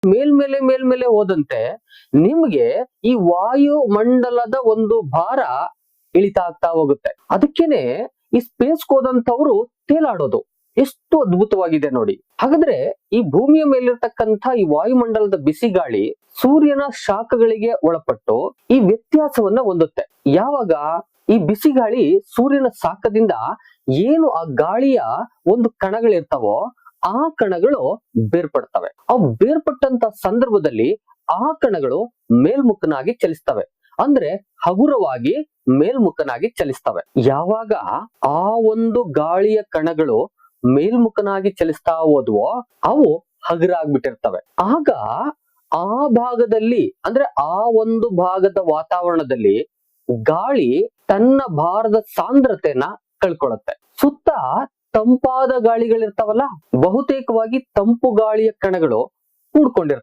ಮೇಲ್ಮೇಲೆ ಹೋದಂತೆ ನಿಮ್ಗೆ ಈ ವಾಯುಮಂಡಲದ ಒಂದು ಭಾರ ಇಳಿತಾ ಆಗ್ತಾ ಹೋಗುತ್ತೆ. ಅದಕ್ಕೇನೆ ಈ ಸ್ಪೇಸ್ ಹೋದಂತವ್ರು ತೇಲಾಡೋದು ಎಷ್ಟು ಅದ್ಭುತವಾಗಿದೆ ನೋಡಿ. ಹಾಗಾದ್ರೆ ಈ ಭೂಮಿಯ ಮೇಲಿರ್ತಕ್ಕಂಥ ಈ ವಾಯುಮಂಡಲದ ಬಿಸಿ ಗಾಳಿ ಸೂರ್ಯನ ಶಾಖಗಳಿಗೆ ಒಳಪಟ್ಟು ಈ ವ್ಯತ್ಯಾಸವನ್ನ ಹೊಂದುತ್ತೆ. ಯಾವಾಗ ಈ ಬಿಸಿ ಗಾಳಿ ಸೂರ್ಯನ ಶಾಖದಿಂದ ಏನು ಆ ಗಾಳಿಯ ಒಂದು ಕಣಗಳಿರ್ತಾವೋ ಆ ಕಣಗಳು ಬೇರ್ಪಡ್ತವೆ. ಅವು ಬೇರ್ಪಟ್ಟಂತ ಸಂದರ್ಭದಲ್ಲಿ ಆ ಕಣಗಳು ಮೇಲ್ಮುಖನಾಗಿ ಚಲಿಸ್ತವೆ, ಅಂದ್ರೆ ಹಗುರವಾಗಿ ಮೇಲ್ಮುಖನಾಗಿ ಚಲಿಸ್ತವೆ. ಯಾವಾಗ ಆ ಒಂದು ಗಾಳಿಯ ಕಣಗಳು ಮೇಲ್ಮುಖನಾಗಿ ಚಲಿಸ್ತಾ ಹೋದ್ವೋ ಅವು ಹಗುರಾಗ್ಬಿಟ್ಟಿರ್ತವೆ. ಆಗ ಆ ಭಾಗದಲ್ಲಿ ಅಂದ್ರೆ ಆ ಒಂದು ಭಾಗದ ವಾತಾವರಣದಲ್ಲಿ ಗಾಳಿ ತನ್ನ ಭಾರದ ಸಾಂದ್ರತೆನ ಕಳ್ಕೊಳ್ಳುತ್ತೆ. ಸುತ್ತ ತಂಪಾದ ಗಾಳಿಗಳಿರ್ತಾವಲ್ಲ, ಬಹುತೇಕವಾಗಿ ತಂಪು ಗಾಳಿಯ ಕಣಗಳು ಕೂಡ್ಕೊಂಡಿರ್ತವೆ.